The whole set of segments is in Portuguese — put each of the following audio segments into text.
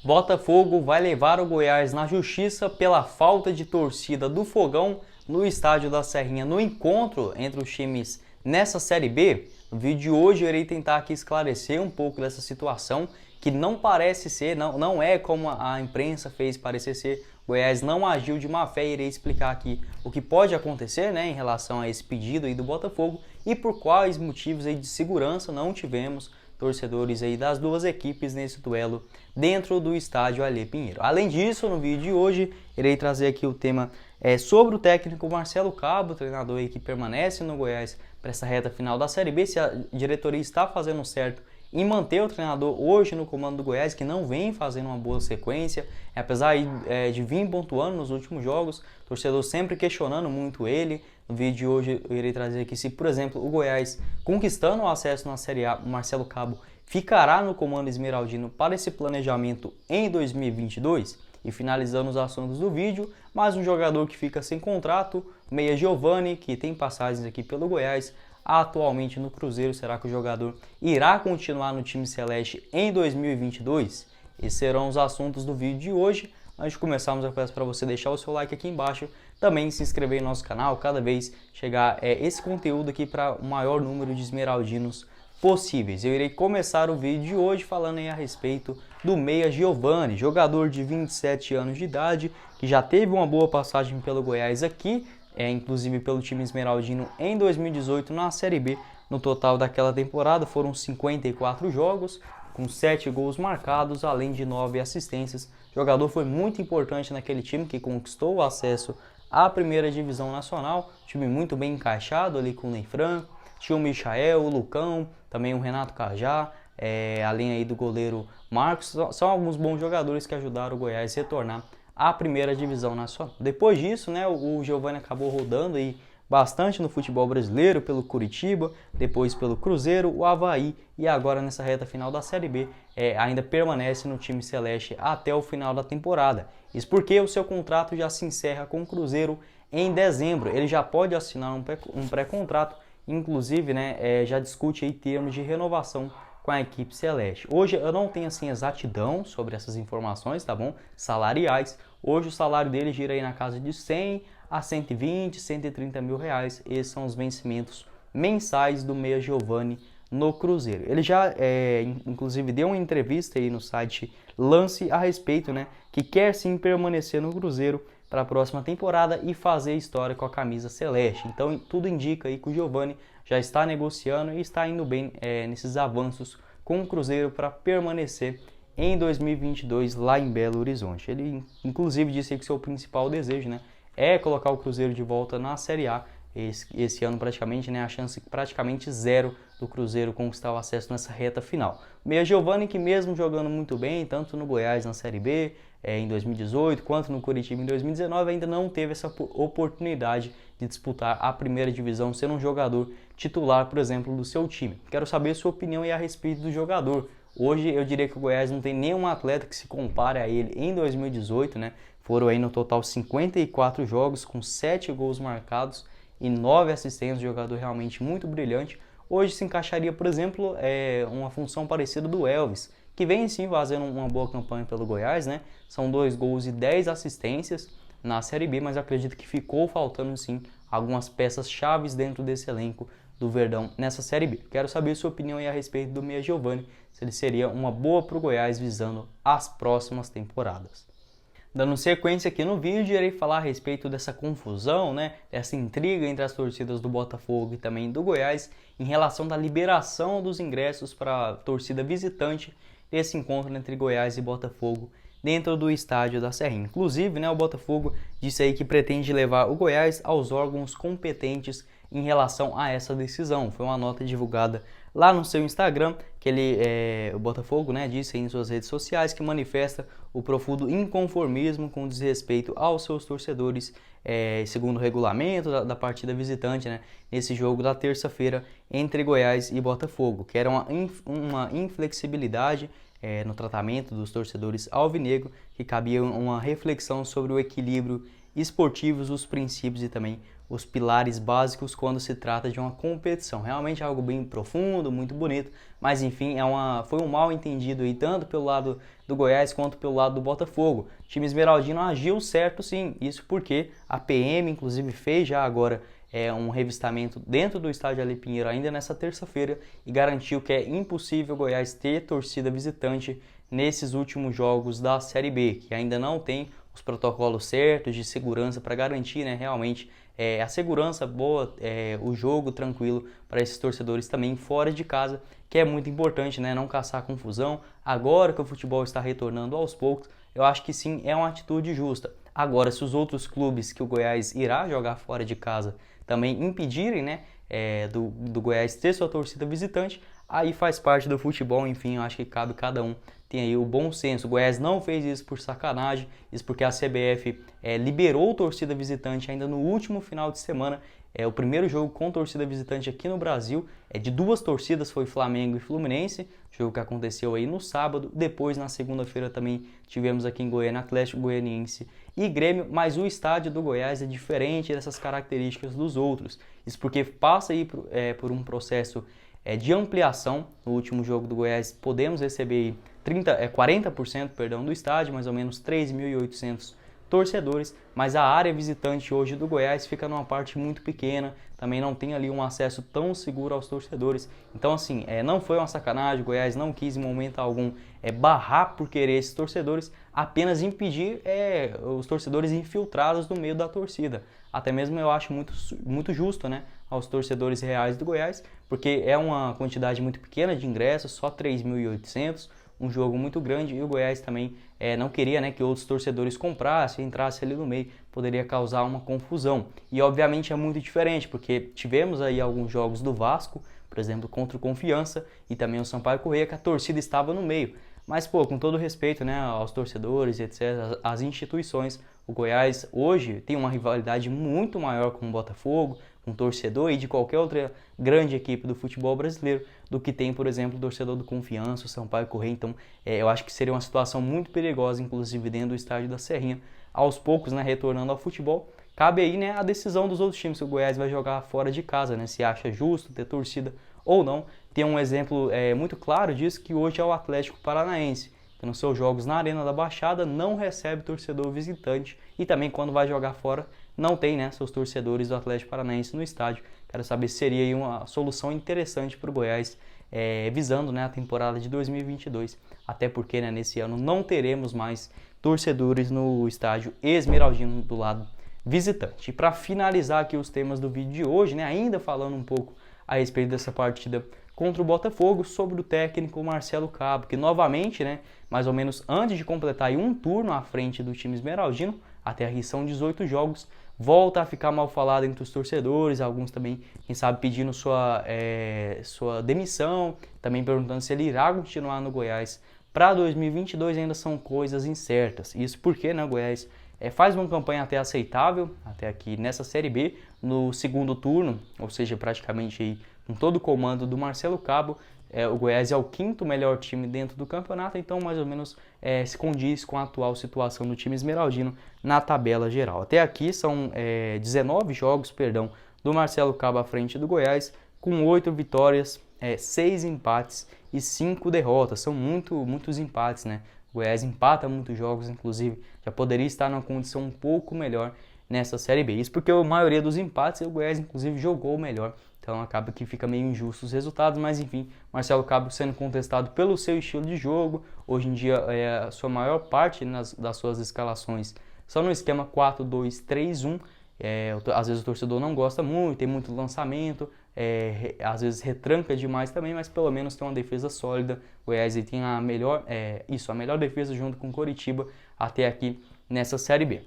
Botafogo vai levar o Goiás na justiça pela falta de torcida do Fogão no estádio da Serrinha. No encontro entre os times nessa Série B, no vídeo de hoje eu irei tentar aqui esclarecer um pouco dessa situação que não parece ser, não é como a imprensa fez parecer ser. O Goiás não agiu de má fé e irei explicar aqui o que pode acontecer, em relação a esse pedido aí do Botafogo e por quais motivos aí de segurança não tivemos torcedores aí das duas equipes nesse duelo dentro do estádio Alê Pinheiro. Além disso, no vídeo de hoje, irei trazer aqui o tema sobre o técnico Marcelo Cabo, treinador aí que permanece no Goiás para essa reta final da Série B, se a diretoria está fazendo certo em manter o treinador hoje no comando do Goiás, que não vem fazendo uma boa sequência, apesar de vir pontuando nos últimos jogos, o torcedor sempre questionando muito ele. No vídeo de hoje eu irei trazer aqui se, por exemplo, o Goiás conquistando o acesso na Série A, o Marcelo Cabo ficará no comando esmeraldino para esse planejamento em 2022. E finalizando os assuntos do vídeo, mais um jogador que fica sem contrato, meia Giovani, que tem passagens aqui pelo Goiás, atualmente no Cruzeiro. Será que o jogador irá continuar no time celeste em 2022? Esses serão os assuntos do vídeo de hoje. Antes de começarmos, eu peço para você deixar o seu like aqui embaixo, também se inscrever em nosso canal, cada vez chegar esse conteúdo aqui para o maior número de esmeraldinos possíveis. Eu irei começar o vídeo de hoje falando a respeito do meia Giovani, jogador de 27 anos de idade, que já teve uma boa passagem pelo Goiás aqui, inclusive pelo time esmeraldino em 2018 na Série B. No total daquela temporada foram 54 jogos, com 7 gols marcados, além de 9 assistências. O jogador foi muito importante naquele time que conquistou o acesso à primeira divisão nacional, time muito bem encaixado ali com o Ney Franco, tinha o Michael, o Lucão, também o Renato Cajá, além aí do goleiro Marcos. São alguns bons jogadores que ajudaram o Goiás a retornar à primeira divisão nacional. Depois disso, o Giovani acabou rodando aí bastante no futebol brasileiro, pelo Curitiba, depois pelo Cruzeiro, o Avaí e agora nessa reta final da Série B ainda permanece no time celeste até o final da temporada. Isso porque o seu contrato já se encerra com o Cruzeiro em dezembro. Ele já pode assinar um pré-contrato, inclusive já discute aí termos de renovação com a equipe celeste. Hoje eu não tenho assim exatidão sobre essas informações, tá bom? Salariais. Hoje o salário dele gira aí na casa de 100 a 120, 130 mil reais. Esses são os vencimentos mensais do meia Giovani no Cruzeiro. Ele já, inclusive, deu uma entrevista aí no site Lance a respeito, que quer sim permanecer no Cruzeiro para a próxima temporada e fazer história com a camisa celeste. Então, tudo indica aí que o Giovani já está negociando e está indo bem nesses avanços com o Cruzeiro para permanecer em 2022 lá em Belo Horizonte. Ele, inclusive, disse que seu principal desejo, é colocar o Cruzeiro de volta na Série A. Esse ano praticamente, a chance praticamente zero do Cruzeiro conquistar o acesso nessa reta final. O meia Giovani, que mesmo jogando muito bem, tanto no Goiás na Série B em 2018, quanto no Curitiba em 2019, ainda não teve essa oportunidade de disputar a primeira divisão, sendo um jogador titular, por exemplo, do seu time. Quero saber sua opinião aí a respeito do jogador. Hoje eu diria que o Goiás não tem nenhum atleta que se compare a ele em 2018, Foram aí no total 54 jogos com 7 gols marcados e 9 assistências, jogador realmente muito brilhante. Hoje se encaixaria, por exemplo, uma função parecida do Elvis, que vem sim fazendo uma boa campanha pelo Goiás, São 2 gols e 10 assistências na Série B, mas eu acredito que ficou faltando sim algumas peças chaves dentro desse elenco do Verdão nessa Série B. Quero saber sua opinião aí a respeito do meia Giovani, se ele seria uma boa para o Goiás visando as próximas temporadas. Dando sequência aqui no vídeo, irei falar a respeito dessa confusão, dessa intriga entre as torcidas do Botafogo e também do Goiás em relação da liberação dos ingressos para a torcida visitante desse encontro entre Goiás e Botafogo dentro do estádio da Serrinha. Inclusive, o Botafogo disse aí que pretende levar o Goiás aos órgãos competentes em relação a essa decisão. Foi uma nota divulgada lá no seu Instagram, que o Botafogo disse aí em suas redes sociais que manifesta o profundo inconformismo com desrespeito aos seus torcedores, segundo o regulamento da partida visitante, nesse jogo da terça-feira entre Goiás e Botafogo, que era uma inflexibilidade no tratamento dos torcedores alvinegro, que cabia uma reflexão sobre o equilíbrio esportivo, os princípios e também os pilares básicos quando se trata de uma competição. Realmente é algo bem profundo, muito bonito, mas enfim, foi um mal entendido aí, tanto pelo lado do Goiás quanto pelo lado do Botafogo. O time esmeraldino agiu certo sim, isso porque a PM inclusive fez já agora um revistamento dentro do estádio Ale Pinheiro ainda nessa terça-feira e garantiu que é impossível o Goiás ter torcida visitante nesses últimos jogos da Série B, que ainda não tem os protocolos certos de segurança para garantir, né, realmente a segurança boa, o jogo tranquilo para esses torcedores também fora de casa, que é muito importante, né, não caçar confusão. Agora que o futebol está retornando aos poucos, eu acho que sim, é uma atitude justa. Agora, se os outros clubes que o Goiás irá jogar fora de casa também impedirem, né, do Goiás ter sua torcida visitante, aí faz parte do futebol, enfim, eu acho que cabe cada um tem aí o bom senso. O Goiás não fez isso por sacanagem, isso porque a CBF liberou torcida visitante ainda no último final de semana. O primeiro jogo com torcida visitante aqui no Brasil, de duas torcidas, foi Flamengo e Fluminense, jogo que aconteceu aí no sábado. Depois, na segunda-feira, também tivemos aqui em Goiânia Atlético Goianiense e Grêmio, mas o estádio do Goiás é diferente dessas características dos outros. Isso porque passa aí por um processo de ampliação. No último jogo do Goiás podemos receber 40% do estádio, mais ou menos 3.800 torcedores, mas a área visitante hoje do Goiás fica numa parte muito pequena, também não tem ali um acesso tão seguro aos torcedores. Então assim, não foi uma sacanagem, o Goiás não quis em momento algum barrar por querer esses torcedores, apenas impedir os torcedores infiltrados no meio da torcida. Até mesmo eu acho muito justo, né, aos torcedores reais do Goiás, porque é uma quantidade muito pequena de ingressos, só 3.800, um jogo muito grande, e o Goiás também não queria, né, que outros torcedores comprassem, entrassem ali no meio, poderia causar uma confusão. E obviamente é muito diferente, porque tivemos aí alguns jogos do Vasco, por exemplo, contra o Confiança e também o Sampaio Corrêa, que a torcida estava no meio. Mas, com todo respeito, né, aos torcedores, etc., às instituições, o Goiás hoje tem uma rivalidade muito maior com o Botafogo, com o torcedor e de qualquer outra grande equipe do futebol brasileiro do que tem, por exemplo, o torcedor do Confiança, o Sampaio Corrêa. Então, eu acho que seria uma situação muito perigosa, inclusive dentro do estádio da Serrinha, aos poucos, né, retornando ao futebol. Cabe aí, né, a decisão dos outros times, se o Goiás vai jogar fora de casa, né, se acha justo ter torcida ou não. Tem um exemplo muito claro disso, que hoje é o Atlético Paranaense, que nos seus jogos na Arena da Baixada não recebe torcedor visitante e também quando vai jogar fora não tem, né, seus torcedores do Atlético Paranaense no estádio. Quero saber se seria aí uma solução interessante para o Goiás, visando, né, a temporada de 2022, até porque, né, nesse ano não teremos mais torcedores no estádio esmeraldino do lado visitante. E para finalizar aqui os temas do vídeo de hoje, né, ainda falando um pouco a respeito dessa partida contra o Botafogo, sobre o técnico Marcelo Cabo, que novamente, né, mais ou menos antes de completar aí um turno à frente do time esmeraldino, até aqui são 18 jogos, volta a ficar mal falado entre os torcedores, alguns também, quem sabe, pedindo sua demissão, também perguntando se ele irá continuar no Goiás para 2022, ainda são coisas incertas. Isso porque, né, o Goiás faz uma campanha até aceitável, até aqui nessa Série B, no segundo turno, ou seja, praticamente aí, com todo o comando do Marcelo Cabo, o Goiás é o quinto melhor time dentro do campeonato, então mais ou menos se condiz com a atual situação do time esmeraldino na tabela geral. Até aqui são 19 jogos, do Marcelo Cabo à frente do Goiás, com 8 vitórias, 6 empates e 5 derrotas. São muitos empates, né? O Goiás empata muitos jogos, inclusive já poderia estar numa condição um pouco melhor nessa Série B. Isso porque a maioria dos empates o Goiás inclusive jogou melhor. Então acaba que fica meio injusto os resultados, mas enfim, Marcelo Cabo sendo contestado pelo seu estilo de jogo. Hoje em dia a sua maior parte das suas escalações são no esquema 4-2-3-1. Às vezes o torcedor não gosta muito, tem muito lançamento, às vezes retranca demais também, mas pelo menos tem uma defesa sólida. O Goiás tem a melhor defesa junto com o Coritiba até aqui nessa Série B.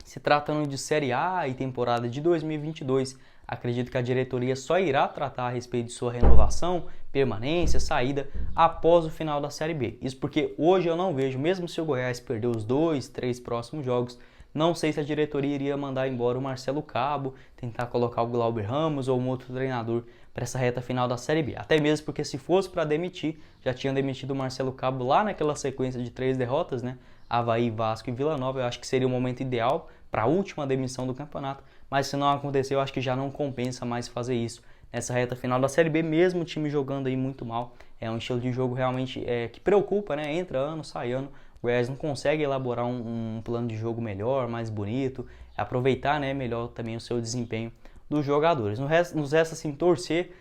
Se tratando de Série A e temporada de 2022, acredito que a diretoria só irá tratar a respeito de sua renovação, permanência, saída após o final da Série B. Isso porque hoje eu não vejo, mesmo se o Goiás perder os 2-3 próximos jogos, não sei se a diretoria iria mandar embora o Marcelo Cabo, tentar colocar o Glauber Ramos ou um outro treinador para essa reta final da Série B. Até mesmo porque se fosse para demitir, já tinha demitido o Marcelo Cabo lá naquela sequência de 3 derrotas, né? Avaí, Vasco e Vila Nova. Eu acho que seria o momento ideal para a última demissão do campeonato, mas se não acontecer, eu acho que já não compensa mais fazer isso nessa reta final da Série B, mesmo o time jogando aí muito mal. É um estilo de jogo realmente que preocupa, né? Entra ano, sai ano. O Goiás não consegue elaborar um plano de jogo melhor, mais bonito, aproveitar, né, melhor também o seu desempenho dos jogadores. Nos resta assim torcer,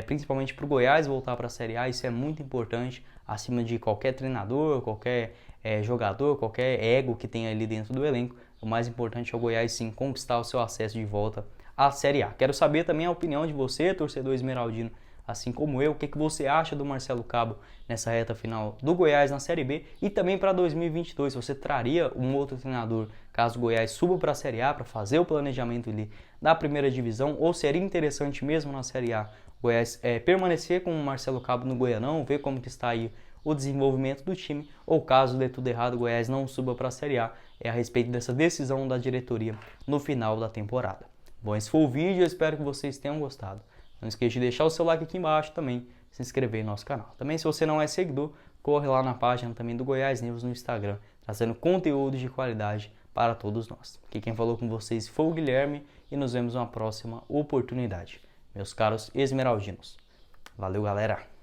principalmente para o Goiás voltar para a Série A. Isso é muito importante, acima de qualquer treinador, qualquer jogador, qualquer ego que tenha ali dentro do elenco. O mais importante é o Goiás sim conquistar o seu acesso de volta à Série A. Quero saber também a opinião de você, torcedor esmeraldino, assim como eu. O que você acha do Marcelo Cabo nessa reta final do Goiás na Série B e também para 2022? Você traria um outro treinador caso o Goiás suba para a Série A para fazer o planejamento ali da primeira divisão, ou seria interessante mesmo na Série A o Goiás permanecer com o Marcelo Cabo no Goianão, ver como que está aí o desenvolvimento do time, ou caso dê tudo errado, o Goiás não suba para a Série A, a respeito dessa decisão da diretoria no final da temporada. Bom, esse foi o vídeo, eu espero que vocês tenham gostado. Não esqueça de deixar o seu like aqui embaixo também, se inscrever no nosso canal. Também, se você não é seguidor, corre lá na página também do Goiás News no Instagram, trazendo conteúdo de qualidade para todos nós. Aqui quem falou com vocês foi o Guilherme e nos vemos numa próxima oportunidade. Meus caros esmeraldinos. Valeu, galera!